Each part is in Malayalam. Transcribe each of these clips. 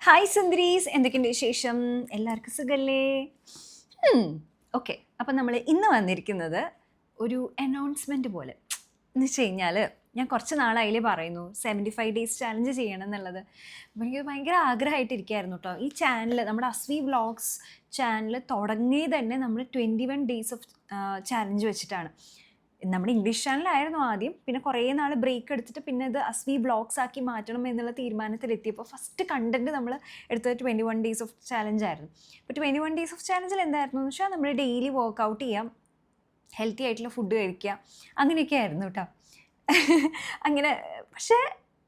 ഹായ് സുന്ദരീസ്, എന്തൊക്കെയുണ്ട് വിശേഷം? എല്ലാവർക്കും സുഖല്ലേ? ഓക്കെ, അപ്പം നമ്മൾ ഇന്ന് വന്നിരിക്കുന്നത് ഒരു അനൗൺസ്മെൻറ്റ് പോലെ എന്ന് വെച്ച് കഴിഞ്ഞാൽ, ഞാൻ കുറച്ച് നാളായില്ലേ പറയുന്നു 75 ഡേയ്സ് ചാലഞ്ച് ചെയ്യണം എന്നുള്ളത്. അപ്പോൾ എനിക്ക് ഭയങ്കര ആഗ്രഹമായിട്ടിരിക്കുകയായിരുന്നു കേട്ടോ. ഈ ചാനൽ, നമ്മുടെ അസ്വി വ്ളോഗ്സ് ചാനൽ തുടങ്ങിയത് തന്നെ നമ്മൾ 21 ഡേയ്സ് ഓഫ് ചാലഞ്ച് വെച്ചിട്ടാണ്. നമ്മുടെ ഇംഗ്ലീഷ് ചാനലായിരുന്നു ആദ്യം, പിന്നെ കുറേ നാൾ ബ്രേക്ക് എടുത്തിട്ട് പിന്നെ അത് അസ്വി വ്ളോഗ്സ് ആക്കി മാറ്റണം എന്നുള്ള തീരുമാനത്തിലെത്തിയപ്പോൾ ഫസ്റ്റ് കണ്ടന്റ് നമ്മൾ എടുത്തത് 21 ഡേയ്സ് ഓഫ് ചാലഞ്ച് ആയിരുന്നു. അപ്പോൾ 21 ഡേയ്സ് ഓഫ് ചാലഞ്ചിൽ എന്തായിരുന്നു എന്ന് വെച്ചാൽ നമ്മൾ ഡെയിലി വർക്കൗട്ട് ചെയ്യാം, ഹെൽത്തി ആയിട്ടുള്ള ഫുഡ് കഴിക്കുക, അങ്ങനെയൊക്കെ ആയിരുന്നു കേട്ടോ. അങ്ങനെ പക്ഷേ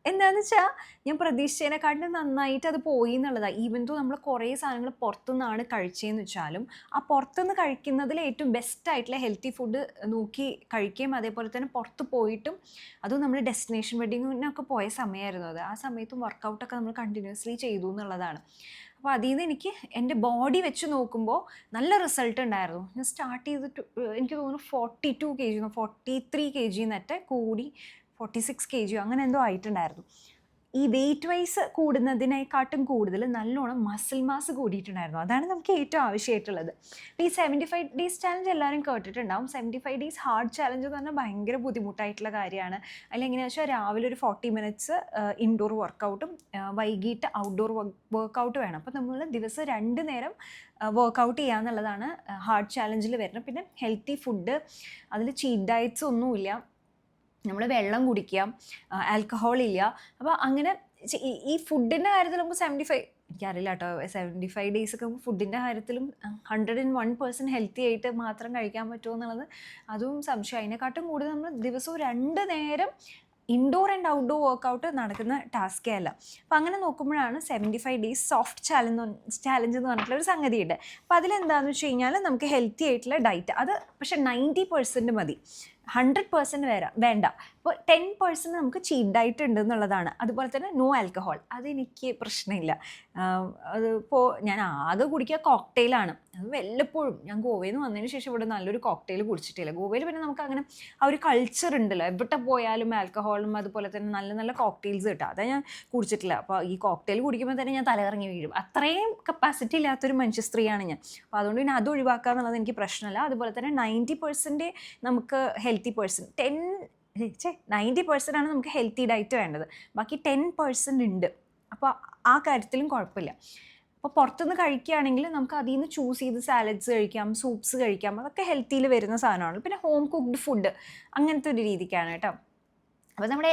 എന്താണെന്ന് വെച്ചാൽ ഞാൻ പ്രതീക്ഷിച്ചതിനെക്കാട്ടും നന്നായിട്ട് അത് പോയി എന്നുള്ളതാണ്. ഈവൻ ദോ നമ്മൾ കുറേ സാധനങ്ങൾ പുറത്തുനിന്നാണ് കഴിച്ചതെന്ന് വെച്ചാലും ആ പുറത്തുനിന്ന് കഴിക്കുന്നതിൽ ഏറ്റവും ബെസ്റ്റ് ആയിട്ടുള്ള ഹെൽത്തി ഫുഡ് നോക്കി കഴിക്കുകയും അതേപോലെ തന്നെ പുറത്ത് പോയിട്ടും, അതും നമ്മൾ ഡെസ്റ്റിനേഷൻ വെഡിങ്ങിനൊക്കെ പോയ സമയമായിരുന്നു അത്. ആ സമയത്തും വർക്കൗട്ടൊക്കെ നമ്മൾ കണ്ടിന്യൂസ്ലി ചെയ്തു എന്നുള്ളതാണ്. അപ്പോൾ അതിൽ നിന്ന് എനിക്ക് എൻ്റെ ബോഡി വെച്ച് നോക്കുമ്പോൾ നല്ല റിസൾട്ട് ഉണ്ടായിരുന്നു. ഞാൻ സ്റ്റാർട്ട് ചെയ്തിട്ട് എനിക്ക് തോന്നുന്നു 42 kg 43 kg എന്നൊക്കെ കൂടി 46 kg അങ്ങനെ എന്തോ ആയിട്ടുണ്ടായിരുന്നു. ഈ വെയിറ്റ് വൈസ് കൂടുന്നതിനെക്കാട്ടും കൂടുതൽ നല്ലോണം മസിൽ മാസ് കൂടിയിട്ടുണ്ടായിരുന്നു. അതാണ് നമുക്ക് ഏറ്റവും ആവശ്യമായിട്ടുള്ളത്. അപ്പോൾ ഈ 75 ഡേയ്സ് ചാലഞ്ച് എല്ലാവരും കേട്ടിട്ടുണ്ടാവും. 75 ഡേയ്സ് ഹാർഡ് ചാലഞ്ച് എന്ന് പറഞ്ഞാൽ ഭയങ്കര ബുദ്ധിമുട്ടായിട്ടുള്ള കാര്യമാണ്. അതിലെങ്ങനെയാണെന്ന് വെച്ചാൽ രാവിലെ ഒരു 40 മിനിറ്റ്സ് ഇൻഡോർ വർക്കൗട്ടും വൈകിട്ട് ഔട്ട്ഡോർ വർക്കൗട്ട് വേണം. അപ്പോൾ നമ്മൾ ദിവസം 2 നേരം വർക്കൗട്ട് ചെയ്യുക എന്നുള്ളതാണ് ഹാർഡ് ചാലഞ്ചിൽ വരുന്നത്. പിന്നെ ഹെൽത്തി ഫുഡ്, അതിൽ ചീറ്റ് ഡയറ്റ്സ് ഒന്നുമില്ല, നമ്മൾ വെള്ളം കുടിക്കുക, ആൽക്കഹോൾ ഇല്ല. അപ്പോൾ അങ്ങനെ ഈ ഫുഡിൻ്റെ കാര്യത്തിൽ നമുക്ക് 75, എനിക്കറിയില്ല കേട്ടോ, 75 ഡേയ്സ് ഒക്കെ നമുക്ക് ഫുഡിൻ്റെ കാര്യത്തിലും 101% ഹെൽത്തി ആയിട്ട് മാത്രം കഴിക്കാൻ പറ്റുമോ എന്നുള്ളത് അതും സംശയം. അതിനെക്കാട്ടും കൂടുതൽ നമ്മൾ ദിവസവും 2 നേരം ഇൻഡോർ ആൻഡ് ഔട്ട്ഡോർ വർക്കൗട്ട് നടക്കുന്ന ടാസ്കേ അല്ല. അപ്പം അങ്ങനെ നോക്കുമ്പോഴാണ് 75 ഡേയ്സ് സോഫ്റ്റ് ചാലഞ്ച് എന്ന് പറഞ്ഞിട്ടുള്ള ഒരു സംഗതിയുണ്ട്. അപ്പം അതിലെന്താണെന്ന് വെച്ച് കഴിഞ്ഞാൽ നമുക്ക് ഹെൽത്തി ആയിട്ടുള്ള ഡയറ്റ്, അത് പക്ഷേ 90% മതി, 100% വേണ്ട. അപ്പോൾ 10% നമുക്ക് ചീറ്റ് ഡയറ്റ് ഉണ്ട് എന്നുള്ളതാണ്. അതുപോലെ തന്നെ നോ ആൽക്കഹോൾ, അതെനിക്ക് പ്രശ്നമില്ല. അതിപ്പോൾ ഞാൻ ആകെ കുടിക്കുക കോക്ടെയിലാണ്, അത് വല്ലപ്പോഴും. ഞാൻ ഗോവയിൽ നിന്ന് വന്നതിന് ശേഷം ഇവിടെ നല്ലൊരു കോക്ടെയിൽ കുടിച്ചിട്ടില്ല. ഗോവയിൽ പിന്നെ നമുക്ക് അങ്ങനെ ആ ഒരു കൾച്ചർ ഉണ്ടല്ലോ, എവിടെ പോയാലും ആൽക്കഹോളും അതുപോലെ തന്നെ നല്ല നല്ല കോക്ടെയിൽസ് കിട്ടുക, അത് ഞാൻ കുടിച്ചിട്ടില്ല. അപ്പോൾ ഈ കോക്ടെയിൽ കുടിക്കുമ്പോൾ തന്നെ ഞാൻ തലകറങ്ങി വീഴും. അത്രയും കപ്പാസിറ്റി ഇല്ലാത്തൊരു മനുഷ്യ സ്ത്രീയാണ് ഞാൻ. അപ്പോൾ അതുകൊണ്ട് പിന്നെ അത് ഒഴിവാക്കുക എന്നുള്ളത് എനിക്ക് പ്രശ്നമല്ല. അതുപോലെ തന്നെ 90% നമുക്ക് ഹെൽത്തി പേഴ്സൺ, 90% ആണ് നമുക്ക് ഹെൽത്തി ഡയറ്റ് വേണ്ടത്, ബാക്കി 10% ഉണ്ട്. അപ്പോൾ ആ കാര്യത്തിലും കുഴപ്പമില്ല. അപ്പോൾ പുറത്തുനിന്ന് കഴിക്കുകയാണെങ്കിൽ നമുക്ക് അതിൽ നിന്ന് ചൂസ് ചെയ്ത് സാലഡ്സ് കഴിക്കാം, സൂപ്സ് കഴിക്കാം, അതൊക്കെ ഹെൽത്തിയിൽ വരുന്ന സാധനമാണ്. പിന്നെ ഹോം കുക്ക്ഡ് ഫുഡ് അങ്ങനത്തെ ഒരു രീതിക്കാണ് കേട്ടോ. അപ്പോൾ നമ്മുടെ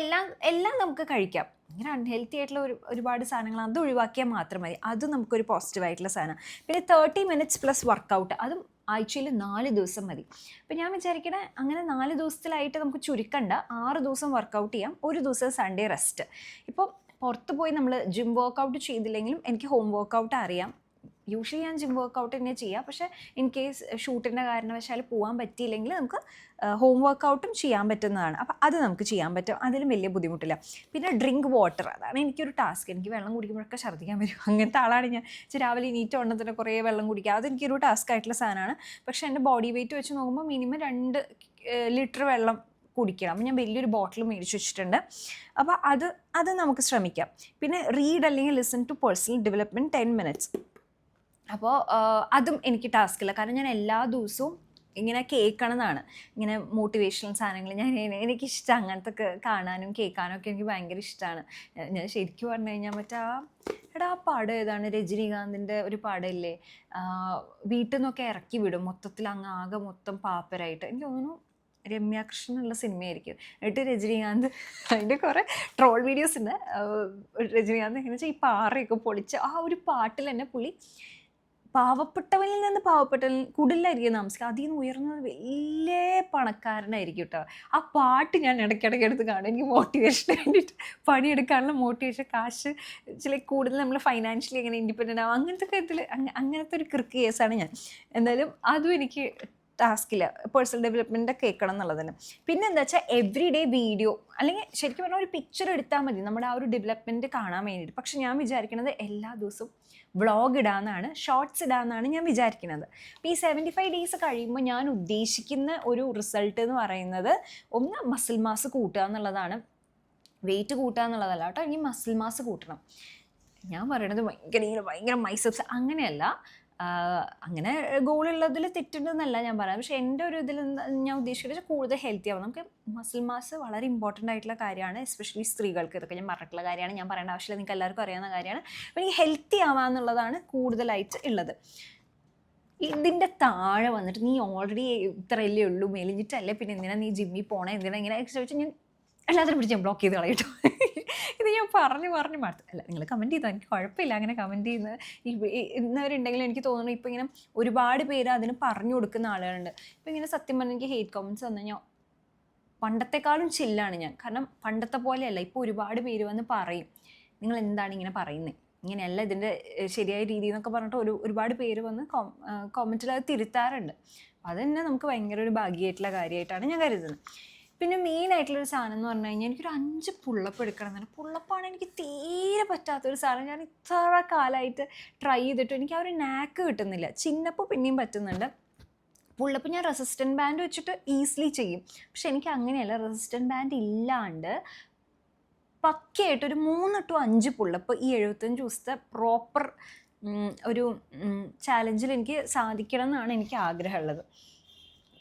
എല്ലാം നമുക്ക് കഴിക്കാം. ഇങ്ങനെ അൺഹെൽത്തി ആയിട്ടുള്ള ഒരുപാട് സാധനങ്ങൾ അത് ഒഴിവാക്കിയാൽ മാത്രം മതി. അത് നമുക്കൊരു പോസിറ്റീവായിട്ടുള്ള സാധനം. പിന്നെ 30 മിനിറ്റ്സ് പ്ലസ് വർക്കൗട്ട്, അതും ആഴ്ചയിൽ 4 ദിവസം മതി. അപ്പം ഞാൻ വിചാരിക്കണേ അങ്ങനെ 4 ദിവസത്തിലായിട്ട് നമുക്ക് ചുരുക്കണ്ട, 6 ദിവസം വർക്കൗട്ട് ചെയ്യാം, 1 ദിവസം സൺഡേ റെസ്റ്റ്. ഇപ്പോൾ പുറത്ത് പോയി നമ്മൾ ജിം വർക്കൗട്ട് ചെയ്തില്ലെങ്കിലും എനിക്ക് ഹോം വർക്കൗട്ട് അറിയാം. യൂഷ്വലി ഞാൻ ജിം വർക്കൗട്ട് തന്നെ ചെയ്യാം. പക്ഷേ ഇൻ കേസ് ഷൂട്ടിൻ്റെ കാരണവശാൽ പോകാൻ പറ്റിയില്ലെങ്കിൽ നമുക്ക് ഹോം വർക്കൗട്ടും ചെയ്യാൻ പറ്റുന്നതാണ്. അപ്പോൾ അത് നമുക്ക് ചെയ്യാൻ പറ്റും, അതിലും വലിയ ബുദ്ധിമുട്ടില്ല. പിന്നെ ഡ്രിങ്ക് വാട്ടർ, അതാണ് എനിക്കൊരു ടാസ്ക്. എനിക്ക് വെള്ളം കുടിക്കുമ്പോഴൊക്കെ ഛർദ്ദിക്കാൻ വരും, അങ്ങനത്തെ ആളാണ് ഞാൻ. രാവിലെ നീറ്റ് ഉണ്ടെന്ന് തന്നെ കുറേ വെള്ളം കുടിക്കുക, അതെനിക്കൊരു ടാസ്ക് ആയിട്ടുള്ള സാധനമാണ്. പക്ഷേ എൻ്റെ ബോഡി വെയിറ്റ് വെച്ച് നോക്കുമ്പോൾ മിനിമം 2 ലിറ്റർ വെള്ളം കുടിക്കണം. അപ്പം ഞാൻ വലിയൊരു ബോട്ടിൽ മേടിച്ച് വെച്ചിട്ടുണ്ട്. അപ്പോൾ അത് നമുക്ക് ശ്രമിക്കാം. പിന്നെ റീഡ് അല്ലെങ്കിൽ listen to personal development 10 minutes. അപ്പോൾ അതും എനിക്ക് ടാസ്കില്ല, കാരണം ഞാൻ എല്ലാ ദിവസവും ഇങ്ങനെ കേൾക്കണമെന്നാണ്, ഇങ്ങനെ മോട്ടിവേഷണൽ സാധനങ്ങൾ. എനിക്കിഷ്ടം അങ്ങനത്തെ ഒക്കെ കാണാനും കേൾക്കാനും ഒക്കെ എനിക്ക് ഭയങ്കര ഇഷ്ടമാണ്. ഞാൻ ശരിക്കും പറഞ്ഞു കഴിഞ്ഞാൽ ആ പാടം ഏതാണ്, രജനീകാന്തിൻ്റെ ഒരു പാടമില്ലേ, വീട്ടിൽ നിന്നൊക്കെ ഇറക്കി വിടും മൊത്തത്തിൽ, അങ്ങ് ആകെ മൊത്തം പാപ്പരായിട്ട്. എനിക്ക് തോന്നുന്നു രമ്യാകൃഷ്ണനുള്ള സിനിമയായിരിക്കും. എന്നിട്ട് രജനീകാന്ത്, അതിൻ്റെ കുറേ ട്രോൾ വീഡിയോസ് ഉണ്ട്. രജനീകാന്ത് എങ്ങനെ വെച്ചാൽ ഈ പാറയൊക്കെ പൊളിച്ച് ആ ഒരു പാട്ടിൽ തന്നെ പുള്ളി പാവപ്പെട്ടവനിൽ നിന്ന് പാവപ്പെട്ടവനിൽ കുടിലായിരിക്കും താമസിക്കുക, അതിൽ നിന്ന് ഉയർന്നത് വലിയ പണക്കാരനായിരിക്കും കേട്ടോ. ആ പാട്ട് ഞാൻ ഇടയ്ക്കിടയ്ക്ക് എടുത്ത് കാണും, എനിക്ക് മോട്ടിവേഷന് വേണ്ടിയിട്ട്, പണിയെടുക്കാനുള്ള മോട്ടിവേഷൻ, കാശ് ചില കൂടുതൽ നമ്മൾ ഫൈനാൻഷ്യലി എങ്ങനെ ഇൻഡിപെൻഡൻ്റ് ആവും, അങ്ങനത്തെ കാര്യത്തിൽ അങ്ങനത്തെ ഒരു ക്രിക്ക് കേസാണ് ഞാൻ. എന്തായാലും അതും എനിക്ക് ടാസ്കില്ല, പേഴ്സണൽ ഡെവലപ്മെൻറ്റ് കേൾക്കണം എന്നുള്ളതിന്. പിന്നെ എന്താ വെച്ചാൽ എവറി ഡേ വീഡിയോ, അല്ലെങ്കിൽ ശരിക്കും പറഞ്ഞാൽ ഒരു പിക്ചർ എടുത്താൽ മതി നമ്മുടെ ആ ഒരു ഡെവലപ്മെൻറ്റ് കാണാൻ വേണ്ടിയിട്ട്. പക്ഷെ ഞാൻ വിചാരിക്കുന്നത് എല്ലാ ദിവസവും വ്ളോഗ് ഇടാമെന്നാണ്, ഷോർട്സ് ഇടാമെന്നാണ് ഞാൻ വിചാരിക്കുന്നത്. അപ്പോൾ ഈ 75 ഡേയ്സ് കഴിയുമ്പോൾ ഞാൻ ഉദ്ദേശിക്കുന്ന ഒരു റിസൾട്ട് എന്ന് പറയുന്നത്, ഒന്ന് മസിൽ മാസ് കൂട്ടുക എന്നുള്ളതാണ്. വെയിറ്റ് കൂട്ടുക എന്നുള്ളതല്ല കേട്ടോ, ഇനി മസിൽ മാസ് കൂട്ടണം. ഞാൻ പറയണത് ഭയങ്കര മൈസെപ്സ് അങ്ങനെയല്ല. അങ്ങനെ ഗോളുള്ളതിൽ തെറ്റുണ്ടെന്നല്ല ഞാൻ പറയാം. പക്ഷേ എൻ്റെ ഒരു ഇതിൽ ഞാൻ ഉദ്ദേശിക്കുന്നത് കൂടുതൽ ഹെൽത്തി ആവും. നമുക്ക് മസിൽ മാസ് വളരെ ഇമ്പോർട്ടൻ്റ് ആയിട്ടുള്ള കാര്യമാണ്, എസ്പെഷ്യലി സ്ത്രീകൾക്ക്. ഇതൊക്കെ ഞാൻ പറഞ്ഞിട്ടുള്ള കാര്യമാണ്, ഞാൻ പറയേണ്ട ആവശ്യമില്ല, നിങ്ങൾക്ക് എല്ലാവർക്കും അറിയാവുന്ന കാര്യമാണ്. അപ്പോൾ എനിക്ക് ഹെൽത്തി ആവാന്നുള്ളതാണ് കൂടുതലായിട്ട് ഉള്ളത്. ഇതിൻ്റെ താഴെ വന്നിട്ട് നീ ഓൾറെഡി ഇത്രയല്ലേ ഉള്ളൂ, മെലിഞ്ഞിട്ടല്ലേ, പിന്നെ എന്തിനാ നീ ജിമ്മിൽ പോകണേ, എന്തിനാ ഇങ്ങനെ ചോദിച്ചാൽ ഞാൻ എല്ലാത്തിനും പിടിച്ച് ഞാൻ ബ്ലോക്ക് ചെയ്ത് കളയട്ടോ. ഇത് ഞാൻ പറഞ്ഞു മടുത്തു. അല്ല, നിങ്ങൾ കമൻറ്റ് ചെയ്തോ, എനിക്ക് കുഴപ്പമില്ല അങ്ങനെ കമൻറ്റ് ചെയ്യുന്നത് ഇന്നവരുണ്ടെങ്കിലും. എനിക്ക് തോന്നുന്നു ഇപ്പോൾ ഇങ്ങനെ ഒരുപാട് പേര് അതിന് പറഞ്ഞു കൊടുക്കുന്ന ആളുകളുണ്ട്. ഇപ്പോൾ ഇങ്ങനെ സത്യം പറഞ്ഞാൽ എനിക്ക് ഹെയ്റ്റ് കമൻറ്റ്സ് വന്നു കഴിഞ്ഞാൽ പണ്ടത്തെക്കാളും ചില്ലാണ് ഞാൻ. കാരണം പണ്ടത്തെ പോലെയല്ല, ഇപ്പോൾ ഒരുപാട് പേര് വന്ന് പറയും നിങ്ങൾ എന്താണ് ഇങ്ങനെ പറയുന്നത്, ഇങ്ങനെയല്ല ഇതിൻ്റെ ശരിയായ രീതി എന്നൊക്കെ പറഞ്ഞിട്ട് ഒരുപാട് പേര് വന്ന് കോമൻറ്റിൽ അത് തിരുത്താറുണ്ട്. അപ്പോൾ അത് തന്നെ നമുക്ക് ഭയങ്കര ഒരു ഭാഗ്യമായിട്ടുള്ള കാര്യമായിട്ടാണ് ഞാൻ കരുതുന്നത്. പിന്നെ മെയിനായിട്ടുള്ളൊരു സാധനം എന്ന് പറഞ്ഞു കഴിഞ്ഞാൽ എനിക്കൊരു 5 പുള്ളപ്പ് എടുക്കണം എന്നാണ്. പുള്ളപ്പാണ് എനിക്ക് തീരെ പറ്റാത്തൊരു സാധനം. ഞാൻ ഇത്ര കാലമായിട്ട് ട്രൈ ചെയ്തിട്ട് എനിക്ക് ആ ഒരു നാക്ക് കിട്ടുന്നില്ല. ചിന്നപ്പ് പിന്നെയും പറ്റുന്നുണ്ട്, പുള്ളപ്പ് ഞാൻ റെസിസ്റ്റൻറ്റ് ബാൻഡ് വെച്ചിട്ട് ഈസിലി ചെയ്യും. പക്ഷെ എനിക്ക് അങ്ങനെയല്ല, റെസിസ്റ്റൻറ്റ് ബാൻഡ് ഇല്ലാണ്ട് പക്കയായിട്ടൊരു 3 to 5 പുള്ളപ്പ് ഈ 75 ദിവസത്തെ പ്രോപ്പർ ഒരു ചാലഞ്ചിൽ എനിക്ക് സാധിക്കണം എന്നാണ് എനിക്ക് ആഗ്രഹമുള്ളത്.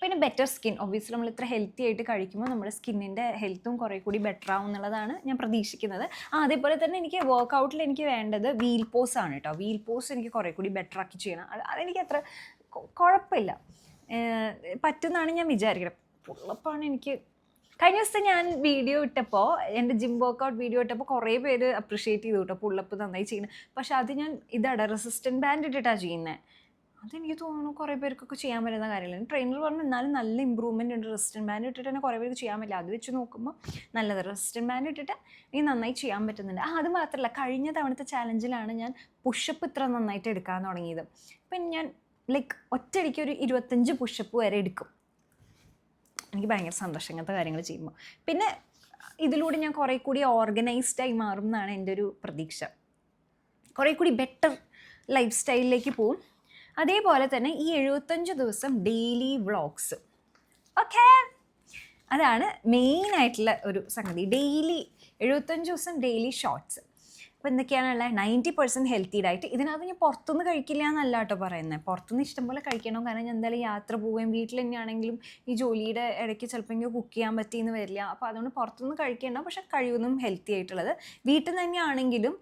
പിന്നെ ബെറ്റർ സ്കിൻ, ഒബ്വിയസ്ലി നമ്മൾ ഇത്ര ഹെൽത്തി ആയിട്ട് കഴിക്കുമ്പോൾ നമ്മുടെ സ്കിന്നിൻ്റെ ഹെൽത്തും കുറേ കൂടി ബെറ്റർ ആവും എന്നുള്ളതാണ് ഞാൻ പ്രതീക്ഷിക്കുന്നത്. അതേപോലെ തന്നെ എനിക്ക് വർക്കൗട്ടിൽ എനിക്ക് വേണ്ടത് വീൽ പോസ് ആണ് കേട്ടോ. വീൽ പോസ് എനിക്ക് കുറേ കൂടി ബെറ്റർ ആക്കി ചെയ്യണം. അതെനിക്ക് അത്ര കുഴപ്പമില്ല, പറ്റുമെന്നാണ് ഞാൻ വിചാരിക്കുന്നത്. പുള്ളപ്പാണ് എനിക്ക്. കഴിഞ്ഞ ദിവസത്തെ ഞാൻ വീഡിയോ ഇട്ടപ്പോൾ, എൻ്റെ ജിം വർക്കൗട്ട് വീഡിയോ ഇട്ടപ്പോൾ കുറേ പേര് അപ്രിഷ്യേറ്റ് ചെയ്തു കേട്ടോ, പുള്ളപ്പ് നന്നായി ചെയ്യുന്നത്. പക്ഷെ അത് ഞാൻ ഇതാണ് റെസിസ്റ്റൻറ്റ് ബാൻഡ് ഇട്ടിട്ടാണ് ചെയ്യുന്നത്. അതെനിക്ക് തോന്നുന്നു കുറേ പേർക്കൊക്കെ ചെയ്യാൻ പറ്റുന്ന കാര്യമില്ല. ട്രെയിനർ പറഞ്ഞു എന്നാലും നല്ല ഇമ്പ്രൂവ്മെൻ്റ് ഉണ്ട്, റെസിസ്റ്റൻറ്റ് ബാൻഡ് ഇട്ടിട്ട് തന്നെ കുറേ പേർക്ക് ചെയ്യാൻ പറ്റില്ല. അത് വെച്ച് നോക്കുമ്പോൾ നല്ലത് റെസിസ്റ്റൻറ്റ് ബാൻഡ് ഇട്ടിട്ട് എനിക്ക് നന്നായി ചെയ്യാൻ പറ്റുന്നുണ്ട്. അത് മാത്രമല്ല, കഴിഞ്ഞ തവണത്തെ ചാലഞ്ചിലാണ് ഞാൻ പുഷപ്പ് ഇത്ര നന്നായിട്ട് എടുക്കാൻ തുടങ്ങിയത്. അപ്പം ഞാൻ ഒറ്റയടിക്ക് ഒരു 25 പുഷപ്പ് വരെ എടുക്കും. എനിക്ക് ഭയങ്കര സന്തോഷം ഇങ്ങനത്തെ കാര്യങ്ങൾ ചെയ്യുമ്പോൾ. പിന്നെ ഇതിലൂടെ ഞാൻ കുറേ കൂടി ഓർഗനൈസ്ഡായി മാറും എന്നാണ് എൻ്റെ ഒരു പ്രതീക്ഷ. കുറേ കൂടി ബെറ്റർ ലൈഫ് സ്റ്റൈലിലേക്ക് പോവും. അതേപോലെ തന്നെ ഈ 75 ദിവസം ഡെയിലി വ്ളോഗ്സ്, ഓക്കെ, അതാണ് മെയിനായിട്ടുള്ള ഒരു സംഗതി. ഡെയിലി 75 ദിവസം ഡെയിലി ഷോർട്സ്. അപ്പോൾ എന്തൊക്കെയാണുള്ളത്? 90% ഹെൽത്തി ഡയറ്റ്. ഇതിനകത്ത് ഞാൻ പുറത്തുനിന്ന് കഴിക്കില്ല എന്നല്ല കേട്ടോ പറയുന്നത്. പുറത്തുനിന്ന് ഇഷ്ടംപോലെ കഴിക്കണം. കാരണം ഞാൻ എന്തായാലും യാത്ര പോവുകയും വീട്ടിൽ തന്നെയാണെങ്കിലും ഈ ജോലിയുടെ ഇടയ്ക്ക് ചിലപ്പോൾ കുക്ക് ചെയ്യാൻ പറ്റിയെന്ന് വരില്ല. അപ്പോൾ അതുകൊണ്ട് പുറത്തുനിന്ന് കഴിക്കേണ്ട, പക്ഷെ കഴിയുന്നതും ഹെൽത്തി ആയിട്ടുള്ളത്. വീട്ടിൽ നിന്ന് തന്നെയാണെങ്കിലും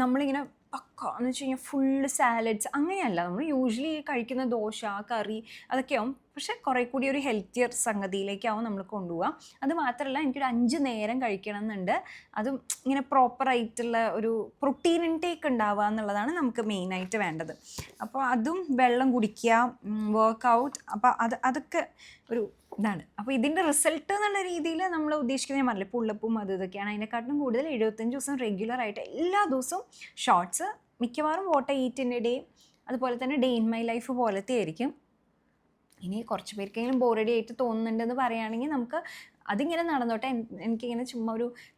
നമ്മളിങ്ങനെ പക്ക എന്ന് വെച്ച് കഴിഞ്ഞാൽ ഫുള്ള് സാലഡ്സ് അങ്ങനെയല്ല. നമ്മൾ യൂഷ്വലി കഴിക്കുന്ന ദോശ, കറി അതൊക്കെയാവും. പക്ഷെ കുറേ കൂടി ഒരു ഹെൽത്തിയർ സംഗതിയിലേക്കാവും നമ്മൾ കൊണ്ടുപോകാം. അത് മാത്രമല്ല, എനിക്കൊരു 5 നേരം കഴിക്കണം എന്നുണ്ട്. അതും ഇങ്ങനെ പ്രോപ്പറായിട്ടുള്ള ഒരു പ്രോട്ടീൻ ഇൻടേക്ക് ഉണ്ടാവുക എന്നുള്ളതാണ് നമുക്ക് മെയിനായിട്ട് വേണ്ടത്. അപ്പോൾ അതും വെള്ളം കുടിക്കുക, വർക്കൗട്ട്, അപ്പോൾ അതൊക്കെ ഒരു ഇതാണ്. അപ്പോൾ ഇതിൻ്റെ റിസൾട്ട് എന്നുള്ള രീതിയിൽ നമ്മൾ ഉദ്ദേശിക്കുന്നത് ഞാൻ പറഞ്ഞില്ലേ, പുള്ളപ്പും ഇതൊക്കെയാണ്. അതിനെക്കാട്ടിലും കൂടുതൽ 75 ദിവസം റെഗുലറായിട്ട് എല്ലാ ദിവസവും ഷോർട്സ്, മിക്കവാറും വാട്ട് ഈറ്റിൻ്റെ ഡേ, അതുപോലെ തന്നെ ഡേ ഇൻ മൈ ലൈഫ് പോലത്തെ ആയിരിക്കും. ഇനി കുറച്ച് പേർക്കെങ്കിലും ബോറടി ആയിട്ട് തോന്നുന്നുണ്ടെന്ന് പറയുകയാണെങ്കിൽ നമുക്ക് അതിങ്ങനെ നടന്നോട്ടെ. എനിക്കിങ്ങനെ ചുമ്മാ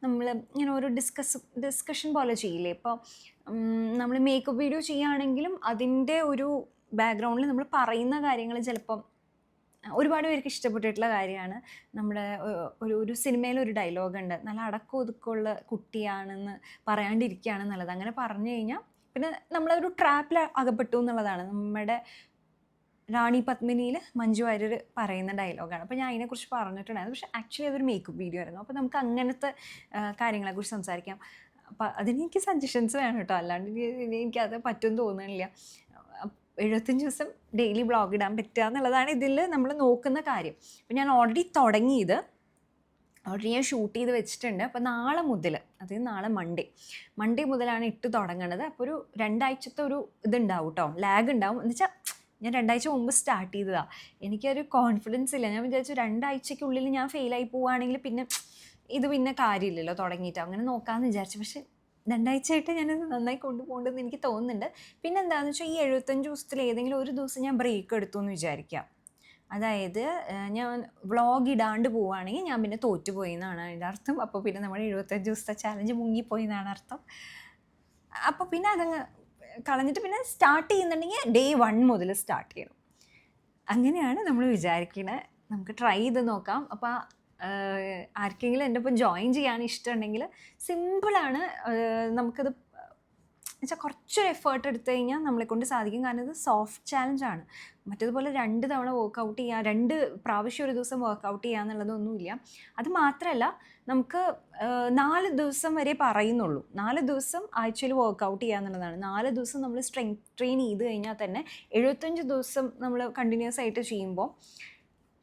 നമ്മൾ ഇങ്ങനെ ഒരു ഡിസ്കഷൻ പോലെ ചെയ്യില്ലേ. ഇപ്പോൾ നമ്മൾ മേക്കപ്പ് വീഡിയോ ചെയ്യുകയാണെങ്കിലും അതിൻ്റെ ഒരു ബാക്ക്ഗ്രൗണ്ടിൽ നമ്മൾ പറയുന്ന കാര്യങ്ങൾ ചിലപ്പം ഒരുപാട് പേർക്ക് ഇഷ്ടപ്പെട്ടിട്ടുള്ള കാര്യമാണ്. നമ്മുടെ ഒരു സിനിമയിലൊരു ഡയലോഗുണ്ട്, നല്ല അടക്കം ഒതുക്കമുള്ള കുട്ടിയാണെന്ന് പറയാണ്ടിരിക്കുകയാണെന്നുള്ളത്. അങ്ങനെ പറഞ്ഞു കഴിഞ്ഞാൽ പിന്നെ നമ്മളൊരു ട്രാപ്പിൽ അകപ്പെട്ടു എന്നുള്ളതാണ്. നമ്മുടെ റാണി പത്മിനിയിൽ മഞ്ജു വാര്യർ പറയുന്ന ഡയലോഗാണ്. അപ്പോൾ ഞാൻ അതിനെക്കുറിച്ച് പറഞ്ഞിട്ടുണ്ടായിരുന്നു. പക്ഷേ ആക്ച്വലി അതൊരു മേക്കപ്പ് വീഡിയോ ആയിരുന്നു. അപ്പോൾ നമുക്ക് അങ്ങനത്തെ കാര്യങ്ങളെക്കുറിച്ച് സംസാരിക്കാം. അപ്പോൾ അതിനെനിക്ക് സജഷൻസ് വേണം കേട്ടോ, അല്ലാണ്ട് എനിക്കത് പറ്റുമെന്ന് തോന്നുന്നില്ല. 75 ദിവസം ഡെയിലി വ്ളോഗ് ഇടാൻ പറ്റുക എന്നുള്ളതാണ് ഇതിൽ നമ്മൾ നോക്കുന്ന കാര്യം. അപ്പോൾ ഞാൻ ഓൾറെഡി ഞാൻ ഷൂട്ട് ചെയ്ത് വെച്ചിട്ടുണ്ട്. അപ്പോൾ നാളെ മുതൽ, അതായത് നാളെ മൺഡേ മുതലാണ് ഇട്ട് തുടങ്ങുന്നത്. അപ്പോൾ ഒരു 2 ആഴ്ചത്തെ ഒരു ഇതുണ്ടാവും കേട്ടോ, ലാഗ് ഉണ്ടാവും. എന്ന് വെച്ചാൽ ഞാൻ 2 ആഴ്ച മുമ്പ് സ്റ്റാർട്ട് ചെയ്തതാണ്. എനിക്കൊരു കോൺഫിഡൻസ് ഇല്ല. ഞാൻ വിചാരിച്ചു 2 ആഴ്ചയ്ക്കുള്ളിൽ ഞാൻ ഫെയിലായി പോവുകയാണെങ്കിൽ പിന്നെ കാര്യമില്ലല്ലോ തുടങ്ങിയിട്ട്, അങ്ങനെ നോക്കാമെന്ന് വിചാരിച്ചു. പക്ഷേ 2 ആഴ്ചയായിട്ട് ഞാനത് നന്നായി കൊണ്ടുപോകേണ്ടതെന്ന് എനിക്ക് തോന്നുന്നുണ്ട്. പിന്നെ എന്താണെന്ന് വെച്ചാൽ ഈ 75 ദിവസത്തിൽ ഏതെങ്കിലും ഒരു ദിവസം ഞാൻ ബ്രേക്ക് എടുത്തു എന്ന് വിചാരിക്കാം. അതായത് ഞാൻ വ്ളോഗ് ഇടാണ്ട് പോവുകയാണെങ്കിൽ ഞാൻ പിന്നെ തോറ്റുപോയി എന്നാണ് അതിൻ്റെ അർത്ഥം. അപ്പോൾ പിന്നെ നമ്മുടെ 75 ദിവസത്തെ ചാലഞ്ച് മുങ്ങിപ്പോയി എന്നാണ് അർത്ഥം. അപ്പോൾ പിന്നെ അതങ്ങ് കളഞ്ഞിട്ട് പിന്നെ സ്റ്റാർട്ട് ചെയ്യുന്നുണ്ടെങ്കിൽ ഡേ 1 മുതൽ സ്റ്റാർട്ട് ചെയ്യണം. അങ്ങനെയാണ് നമ്മൾ വിചാരിക്കുന്നത്. നമുക്ക് ട്രൈ ചെയ്ത് നോക്കാം. അപ്പോൾ ആർക്കെങ്കിലും എൻ്റെ ഒപ്പം ജോയിൻ ചെയ്യാൻ ഇഷ്ടമുണ്ടെങ്കിൽ സിമ്പിളാണ്. നമുക്കത് വെച്ചാൽ കുറച്ചൊരു എഫേർട്ട് എടുത്തു കഴിഞ്ഞാൽ നമ്മളെ കൊണ്ട് സാധിക്കും. കാരണം ഇത് സോഫ്റ്റ് ചാലഞ്ചാണ്. മറ്റേതുപോലെ 2 തവണ വർക്കൗട്ട് ചെയ്യുക, 2 പ്രാവശ്യം ഒരു ദിവസം വർക്കൗട്ട് ചെയ്യുക എന്നുള്ളതൊന്നുമില്ല. അത് മാത്രമല്ല, നമുക്ക് 4 ദിവസം വരെ പറയുന്നുള്ളൂ. 4 ദിവസം ആഴ്ചയിൽ വർക്കൗട്ട് ചെയ്യുക എന്നുള്ളതാണ്. 4 ദിവസം നമ്മൾ സ്ട്രെങ്ത് ട്രെയിൻ ചെയ്ത് കഴിഞ്ഞാൽ തന്നെ 75 ദിവസം നമ്മൾ കണ്ടിന്യൂസ് ആയിട്ട് ചെയ്യുമ്പോൾ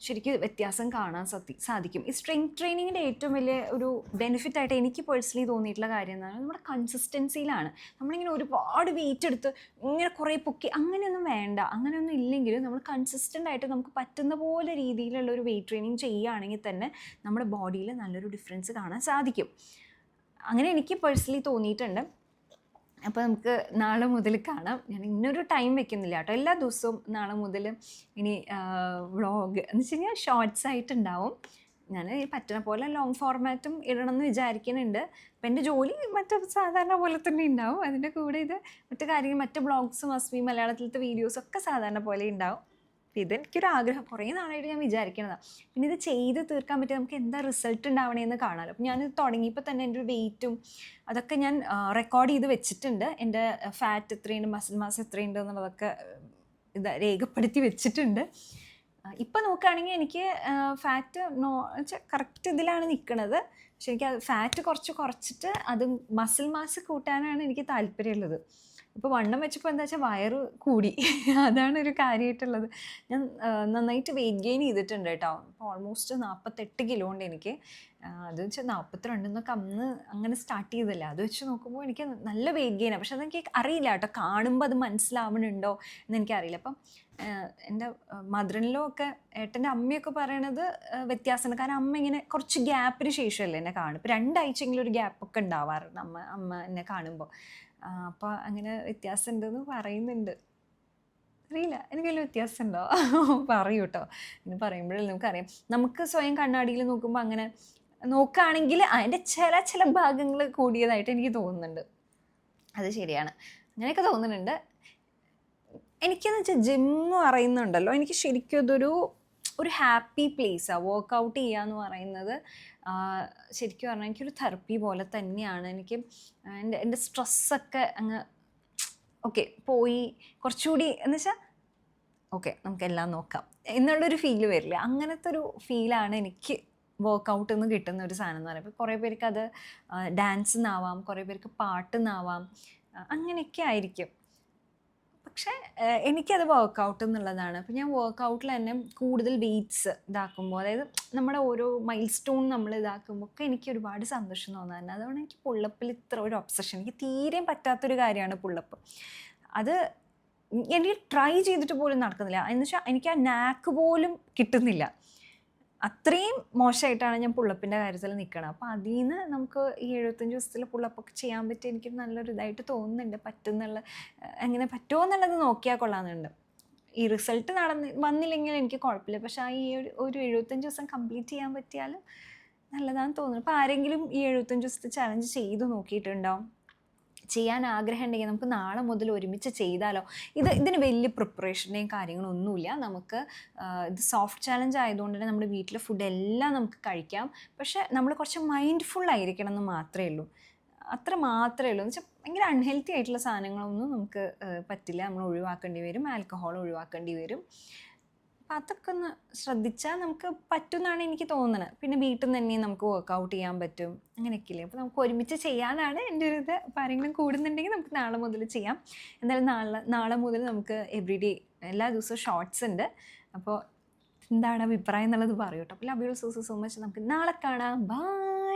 ശരിക്കും വ്യത്യാസം കാണാൻ സാധിക്കും. ഈ സ്ട്രെങ്ത് ട്രെയിനിങ്ങിൻ്റെ ഏറ്റവും വലിയ ഒരു ബെനിഫിറ്റായിട്ട് എനിക്ക് പേഴ്സണലി തോന്നിയിട്ടുള്ള കാര്യം എന്ന് പറഞ്ഞാൽ നമ്മുടെ കൺസിസ്റ്റൻസിയിലാണ്. നമ്മളിങ്ങനെ ഒരുപാട് വെയിറ്റ് എടുത്ത് ഇങ്ങനെ കുറേ പൊക്കി അങ്ങനെയൊന്നും വേണ്ട. അങ്ങനെയൊന്നും ഇല്ലെങ്കിലും നമ്മൾ കൺസിസ്റ്റൻ്റ് ആയിട്ട് നമുക്ക് പറ്റുന്ന പോലെ രീതിയിലുള്ള ഒരു വെയിറ്റ് ട്രെയിനിങ് ചെയ്യുകയാണെങ്കിൽ തന്നെ നമ്മുടെ ബോഡിയിൽ നല്ലൊരു ഡിഫറൻസ് കാണാൻ സാധിക്കും. അങ്ങനെ എനിക്ക് പേഴ്സണലി തോന്നിയിട്ടുണ്ട്. അപ്പോൾ നമുക്ക് നാളെ മുതൽ കാണാം. ഞാൻ ഇന്നൊരു ടൈം വെക്കുന്നില്ല കേട്ടോ. എല്ലാ ദിവസവും നാളെ മുതൽ ഇനി വ്ളോഗ് എന്ന് വെച്ച് കഴിഞ്ഞാൽ ഷോർട്സ് ആയിട്ടുണ്ടാവും. ഞാൻ പറ്റുന്ന പോലെ ലോങ് ഫോർമാറ്റും ഇടണം എന്ന് വിചാരിക്കുന്നുണ്ട്. അപ്പം എൻ്റെ ജോലി സാധാരണ പോലെ തന്നെ ഉണ്ടാവും. അതിൻ്റെ കൂടെ ഇത് മറ്റു കാര്യങ്ങൾ, മറ്റ് ബ്ലോഗ്സും അസ്മി മലയാളത്തിലത്തെ വീഡിയോസൊക്കെ സാധാരണ പോലെ ഉണ്ടാവും. ഇതെനിക്കൊരു ആഗ്രഹം, കുറേ നാളായിട്ട് ഞാൻ വിചാരിക്കുന്നതാണ്. പിന്നെ ഇത് ചെയ്ത് തീർക്കാൻ പറ്റിയ നമുക്ക് എന്താ റിസൾട്ട് ഉണ്ടാവണേന്ന് കാണാമല്ലോ. അപ്പം ഞാനിത് തുടങ്ങിയപ്പോൾ തന്നെ എൻ്റെ ഒരു വെയിറ്റും അതൊക്കെ ഞാൻ റെക്കോർഡ് ചെയ്ത് വെച്ചിട്ടുണ്ട്. എൻ്റെ ഫാറ്റ് എത്രയുണ്ട്, മസിൽ മാസ് എത്രയുണ്ട് എന്നുള്ളതൊക്കെ രേഖപ്പെടുത്തി വെച്ചിട്ടുണ്ട്. ഇപ്പം നോക്കുകയാണെങ്കിൽ എനിക്ക് ഫാറ്റ് കറക്റ്റ് ഇതിലാണ് നിൽക്കുന്നത്. പക്ഷെ എനിക്ക് ഫാറ്റ് കുറച്ചിട്ട് അത് മസിൽ മാസ് കൂട്ടാനാണ് എനിക്ക് താല്പര്യമുള്ളത്. ഇപ്പോൾ വണ്ണം വെച്ചപ്പോൾ എന്താ വെച്ചാൽ വയറ് കൂടി, അതാണ് ഒരു കാര്യമായിട്ടുള്ളത്. ഞാൻ നന്നായിട്ട് വെയിറ്റ് ഗെയിൻ ചെയ്തിട്ടുണ്ട് കേട്ടോ. ഇപ്പോൾ ഓൾമോസ്റ്റ് 48 കിലോ ഉണ്ട് എനിക്ക്. അത് വെച്ചാൽ 42 എന്നൊക്കെ അന്ന് അങ്ങനെ സ്റ്റാർട്ട് ചെയ്തല്ലേ. അത് വെച്ച് നോക്കുമ്പോൾ എനിക്ക് നല്ല വെയിറ്റ് ഗെയിനാണ്. പക്ഷെ അതെനിക്ക് അറിയില്ല കേട്ടോ, കാണുമ്പോൾ അത് മനസ്സിലാവണുണ്ടോ എന്നെനിക്കറിയില്ല. അപ്പം എൻ്റെ മദറിനിലോ ഒക്കെ ഏട്ടൻ്റെ അമ്മയൊക്കെ പറയണത് വ്യത്യാസമുണ്ട്. കാരണം അമ്മ ഇങ്ങനെ കുറച്ച് ഗ്യാപ്പിന് ശേഷമല്ലേ എന്നെ കാണും. ഇപ്പോൾ 2 ആഴ്ചയെങ്കിലും ഒരു ഗ്യാപ്പൊക്കെ ഉണ്ടാവാറുണ്ട് അമ്മ എന്നെ കാണുമ്പോൾ. അപ്പോൾ അങ്ങനെ വ്യത്യാസം ഉണ്ടെന്ന് പറയുന്നുണ്ട്. അറിയില്ല, എനിക്ക് വലിയ വ്യത്യാസം ഉണ്ടോ പറയൂ കേട്ടോ. ഇങ്ങനെ പറയുമ്പോഴല്ലേ നമുക്കറിയാം. നമുക്ക് സ്വയം കണ്ണാടിയിൽ നോക്കുമ്പോൾ അങ്ങനെ നോക്കുകയാണെങ്കിൽ അതിൻ്റെ ചില ഭാഗങ്ങൾ കൂടിയതായിട്ട് എനിക്ക് തോന്നുന്നുണ്ട്. അത് ശരിയാണ്, അങ്ങനെയൊക്കെ തോന്നുന്നുണ്ട്. എനിക്കെന്ന് വെച്ചാൽ ജിമ്മ് പറയുന്നുണ്ടല്ലോ, എനിക്ക് ശരിക്കും ഒരു ഹാപ്പി പ്ലേസാണ്. വർക്കൗട്ട് ചെയ്യുക എന്ന് പറയുന്നത് ശരിക്കും പറഞ്ഞാൽ എനിക്കൊരു തെറപ്പി പോലെ തന്നെയാണ്. എനിക്ക് എൻ്റെ സ്ട്രെസ്സൊക്കെ അങ്ങ് പോയി കുറച്ചുകൂടി എന്ന് വെച്ചാൽ നമുക്കെല്ലാം നോക്കാം എന്നുള്ളൊരു ഫീല് വരില്ല. അങ്ങനത്തെ ഒരു ഫീലാണ് എനിക്ക് വർക്കൗട്ടിൽ നിന്ന് കിട്ടുന്ന ഒരു സാധനം എന്ന് പറയുമ്പോൾ. കുറേ പേർക്ക് അത് ഡാൻസ് എന്നാവാം, കുറേ പേർക്ക് പാട്ട് എന്നാവാം, അങ്ങനെയൊക്കെ ആയിരിക്കും. പക്ഷേ എനിക്കത് വർക്കൗട്ട് എന്നുള്ളതാണ്. അപ്പോൾ ഞാൻ വർക്കൗട്ടിൽ തന്നെ കൂടുതൽ വെയ്റ്റ്സ് ഇതാക്കുമ്പോൾ, അതായത് നമ്മുടെ ഓരോ മൈൽ സ്റ്റോൺ നമ്മൾ ഇതാക്കുമ്പോൾ ഒക്കെ എനിക്ക് ഒരുപാട് സന്തോഷം തോന്നാറുണ്ട്. അതുകൊണ്ട് എനിക്ക് പുള്ളപ്പിൽ ഇത്ര ഒരു ഒബ്സഷൻ, എനിക്ക് തീരെ പറ്റാത്തൊരു കാര്യമാണ് പുള്ളപ്പ്. അത് എനിക്ക് ട്രൈ ചെയ്തിട്ട് പോലും നടക്കുന്നില്ല. എന്ന് വെച്ചാൽ എനിക്ക് ആ നാക്ക് പോലും കിട്ടുന്നില്ല. അത്രയും മോശമായിട്ടാണ് ഞാൻ പുള്ളപ്പിൻ്റെ കാര്യത്തിൽ നിൽക്കണം. അപ്പോൾ അതിൽ നിന്ന് നമുക്ക് ഈ 75 ദിവസത്തിൽ പുള്ളപ്പൊക്കെ ചെയ്യാൻ പറ്റിയ എനിക്ക് നല്ലൊരു ഇതായിട്ട് തോന്നുന്നുണ്ട്. എങ്ങനെ പറ്റുമോ എന്നുള്ളത് നോക്കിയാൽ കൊള്ളാമെന്നുണ്ട്. ഈ റിസൾട്ട് വന്നില്ലെങ്കിൽ എനിക്ക് കുഴപ്പമില്ല. പക്ഷേ ഈ ഒരു 75 ദിവസം കംപ്ലീറ്റ് ചെയ്യാൻ പറ്റിയാൽ നല്ലതാണെന്ന് തോന്നുന്നു. അപ്പോൾ ആരെങ്കിലും ഈ 75 ദിവസത്തെ ചലഞ്ച് ചെയ്ത് നോക്കിയിട്ടുണ്ടോ? ചെയ്യാൻ ആഗ്രഹം ഉണ്ടെങ്കിൽ നമുക്ക് നാളെ മുതൽ ഒരുമിച്ച് ചെയ്താലോ. ഇതിന് വലിയ പ്രിപ്പറേഷൻ്റെയും കാര്യങ്ങളൊന്നുമില്ല. നമുക്ക് ഇത് സോഫ്റ്റ് ചാലഞ്ച് ആയതുകൊണ്ട് തന്നെ നമ്മുടെ വീട്ടിലെ ഫുഡ് എല്ലാം നമുക്ക് കഴിക്കാം. പക്ഷേ നമ്മൾ കുറച്ച് മൈൻഡ്ഫുൾ ആയിരിക്കണം എന്ന് മാത്രമേ ഉള്ളൂ. അത്ര മാത്രമേ ഉള്ളൂ. എന്ന് വെച്ചാൽ ഭയങ്കര അൺഹെൽത്തി ആയിട്ടുള്ള സാധനങ്ങളൊന്നും നമുക്ക് പറ്റില്ല. നമ്മൾ ഒഴിവാക്കേണ്ടി വരും. ആൽക്കഹോൾ ഒഴിവാക്കേണ്ടി വരും. അപ്പം അതൊക്കെ ഒന്ന് ശ്രദ്ധിച്ചാൽ നമുക്ക് പറ്റുമെന്നാണ് എനിക്ക് തോന്നുന്നത്. പിന്നെ വീട്ടിൽ നിന്ന് തന്നെ നമുക്ക് വർക്കൗട്ട് ചെയ്യാൻ പറ്റും, അങ്ങനെയൊക്കെ ഇല്ലേ. അപ്പോൾ നമുക്ക് ഒരുമിച്ച് ചെയ്യാനാണ് എൻ്റെ ഒരു ഇത്. അപ്പോൾ ആരെങ്കിലും കൂടുന്നുണ്ടെങ്കിൽ നമുക്ക് നാളെ മുതൽ ചെയ്യാം. എന്തായാലും നാളെ മുതൽ നമുക്ക് എവറിഡേ എല്ലാ ദിവസവും ഷോർട്സ് ഉണ്ട്. അപ്പോൾ എന്താണ് അഭിപ്രായം എന്നുള്ളത് പറയൂ കേട്ടോ. അപ്പോൾ ലവ് യു സോ മച്ച്. നമുക്ക് നാളെ കാണാം. ബൈ.